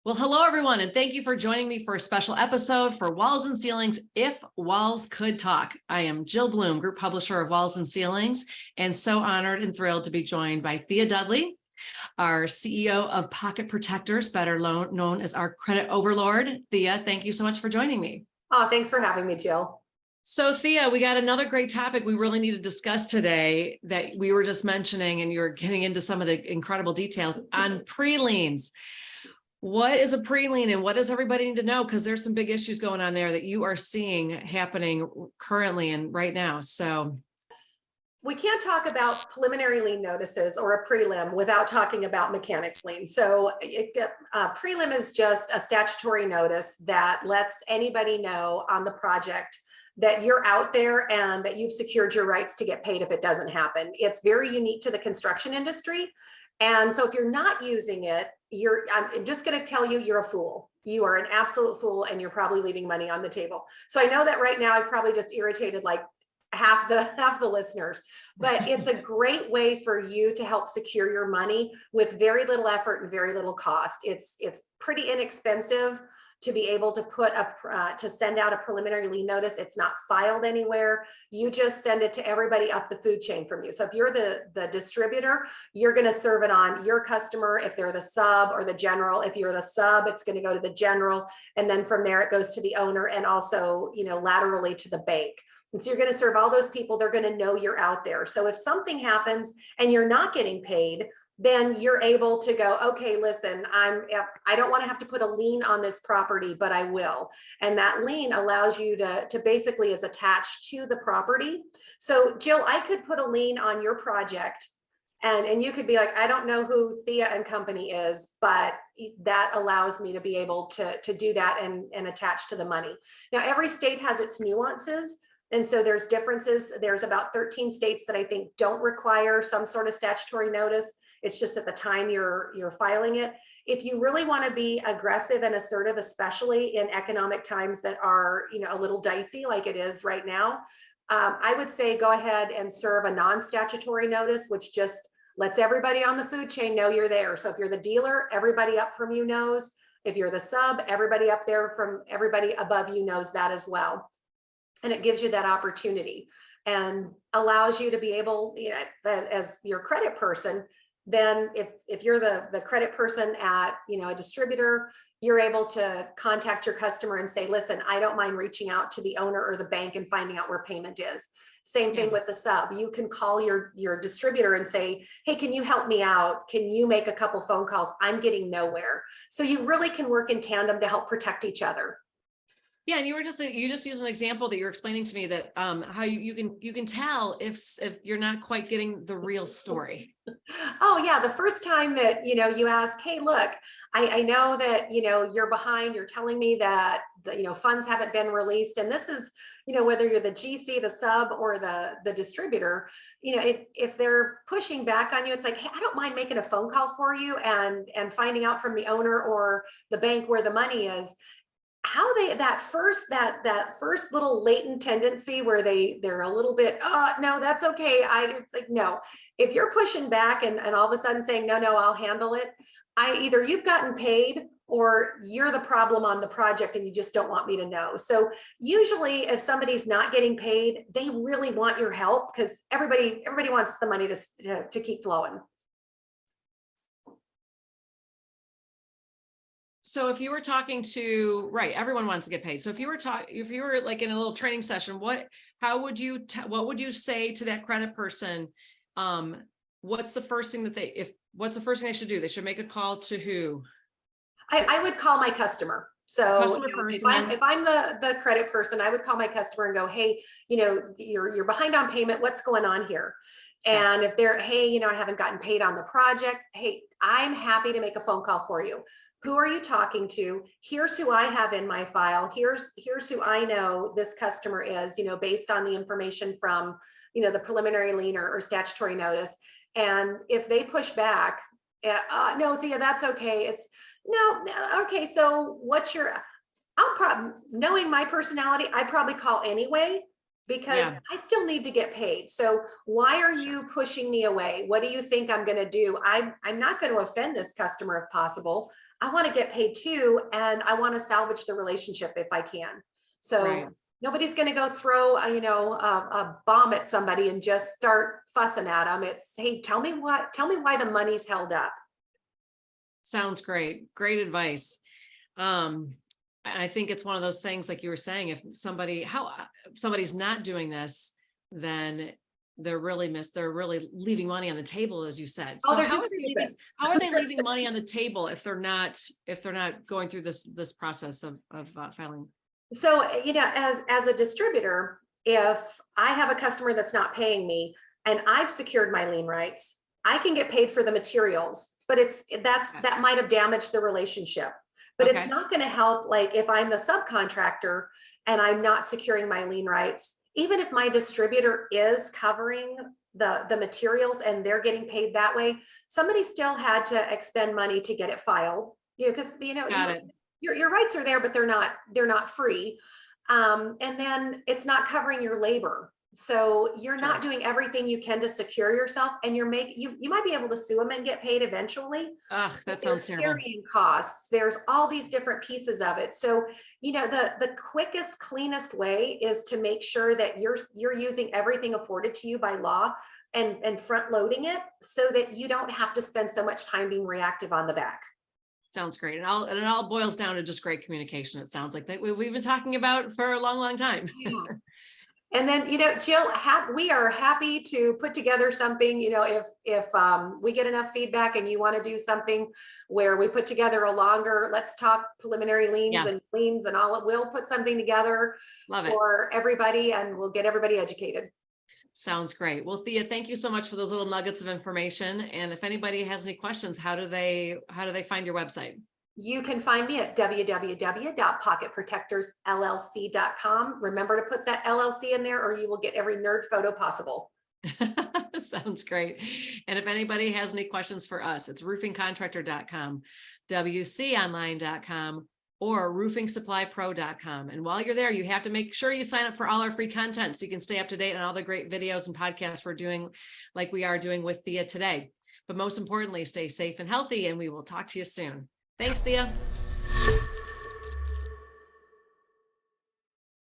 Well, hello, everyone, and thank you for joining me for a special episode for Walls and Ceilings, If Walls Could Talk. I am Jill Bloom, group publisher of Walls and Ceilings, and so honored and thrilled to be joined by Thea Dudley, our CEO of Pocket Protectors, better known as our credit overlord. Thea, thank you so much for joining me. Oh, thanks for having me, Jill. So Thea, we got another great topic we really need to discuss today that we were just mentioning, and you're getting into some of the incredible details on pre-liens. What is a pre-lien and what does everybody need to know? Because there's some big issues going on there that you are seeing happening currently and right now. So we can't talk about preliminary lien notices or a prelim without talking about mechanics lien. So prelim is just a statutory notice that lets anybody know on the project that you're out there and that you've secured your rights to get paid if it doesn't happen. It's very unique to the construction industry. And so if you're not using it, I'm just going to tell you, you're a fool. You are an absolute fool, and you're probably leaving money on the table. So I know that right now I've probably just irritated like half the listeners, but it's a great way for you to help secure your money with very little effort and very little cost. It's pretty inexpensive to be able to to send out a preliminary lien notice. It's not filed anywhere. You just send it to everybody up the food chain from you. So if you're the distributor, you're going to serve it on your customer. If they're the sub or the general, if you're the sub, it's going to go to the general. And then from there, it goes to the owner and also, laterally to the bank. And so you're going to serve all those people. They're going to know you're out there. So if something happens and you're not getting paid, then you're able to go, okay, listen, I don't want to have to put a lien on this property, but I will. And that lien allows you to basically is attached to the property. So Jill, I could put a lien on your project and you could be like, I don't know who Thea and Company is, but that allows me to be able to do that and attach to the money. Now, every state has its nuances. And so there's differences. There's about 13 states that I think don't require some sort of statutory notice. It's just at the time you're filing it. If you really want to be aggressive and assertive, especially in economic times that are, a little dicey like it is right now, I would say go ahead and serve a non-statutory notice, which just lets everybody on the food chain know you're there. So if you're the dealer, everybody up from you knows. If you're the sub, everybody up there from everybody above you knows that as well. And it gives you that opportunity and allows you to be able, as your credit person, then if you're the credit person at, a distributor, you're able to contact your customer and say, listen, I don't mind reaching out to the owner or the bank and finding out where payment is. Same thing with the sub. You can call your distributor and say, hey, can you help me out? Can you make a couple phone calls? I'm getting nowhere. So you really can work in tandem to help protect each other. yeah, and you just used an example that you're explaining to me that how you can tell if you're not quite getting the real story. Oh yeah, the first time that you ask, hey, look, I know that you're behind. You're telling me that the funds haven't been released, and this is whether you're the GC, the sub, or the distributor. If they're pushing back on you, it's like, hey, I don't mind making a phone call for you and finding out from the owner or the bank where the money is. How that first little latent tendency where they're a little bit, oh no, that's okay. It's like, no, if you're pushing back and all of a sudden saying, no, I'll handle it. Either you've gotten paid or you're the problem on the project and you just don't want me to know. So usually if somebody's not getting paid, they really want your help because everybody wants the money to keep flowing. So if you were talking to, right, everyone wants to get paid. So if you were like in a little training session, what would you say to that credit person? What's the first thing what's the first thing they should do? They should make a call to who? I would call my customer. So if I'm the credit person, I would call my customer and go, hey, you're behind on payment. What's going on here? And if they're, hey, I haven't gotten paid on the project. Hey, I'm happy to make a phone call for you. Who are you talking to? Here's who I have in my file. Here's who I know this customer is, based on the information from, the preliminary lien or statutory notice. And if they push back, no, Thea, that's okay. It's no, okay. So what's knowing my personality, I probably call anyway. because Yeah. I still need to get paid. So why are you pushing me away? What do you think I'm going to do? I'm not going to offend this customer if possible. I want to get paid too, and I want to salvage the relationship if I can. So Right. nobody's going to go throw a bomb at somebody and just start fussing at them. It's, hey, tell me why the money's held up. Sounds great. Great advice. I think it's one of those things, like you were saying, if somebody's not doing this, then they're really leaving money on the table, as you said. Oh, So they're how just are they stupid. leaving, how are they leaving money on the table if they're not going through this process of filing? So, as a distributor, if I have a customer that's not paying me and I've secured my lien rights, I can get paid for the materials, but that might have damaged the relationship. But it's Okay. not going to help, like if I'm the subcontractor and I'm not securing my lien rights, even if my distributor is covering the materials and they're getting paid that way, somebody still had to expend money to get it filed. Because Got it. your rights are there, but they're not free. And then it's not covering your labor. So you're not Sure. doing everything you can to secure yourself, and you might be able to sue them and get paid eventually. Ugh, that But sounds there's terrible. carrying costs. There's all these different pieces of it. So, the quickest, cleanest way is to make sure that you're using everything afforded to you by law and front loading it so that you don't have to spend so much time being reactive on the back. Sounds great. And it all boils down to just great communication. It sounds like that we've been talking about for a long, long time. Yeah. And then, Jill, we are happy to put together something, if we get enough feedback and you want to do something where we put together a longer, let's talk preliminary liens and liens and all, we'll put something together Love it. for everybody and we'll get everybody educated. Sounds great. Well, Thea, thank you so much for those little nuggets of information. And if anybody has any questions, how do they find your website? You can find me at www.pocketprotectorsllc.com. Remember to put that LLC in there or you will get every nerd photo possible. Sounds great. And if anybody has any questions for us, it's roofingcontractor.com, wconline.com, or roofingsupplypro.com. And while you're there, you have to make sure you sign up for all our free content so you can stay up to date on all the great videos and podcasts we're doing, like we are doing with Thea today. But most importantly, stay safe and healthy, and we will talk to you soon. Thanks, Thea.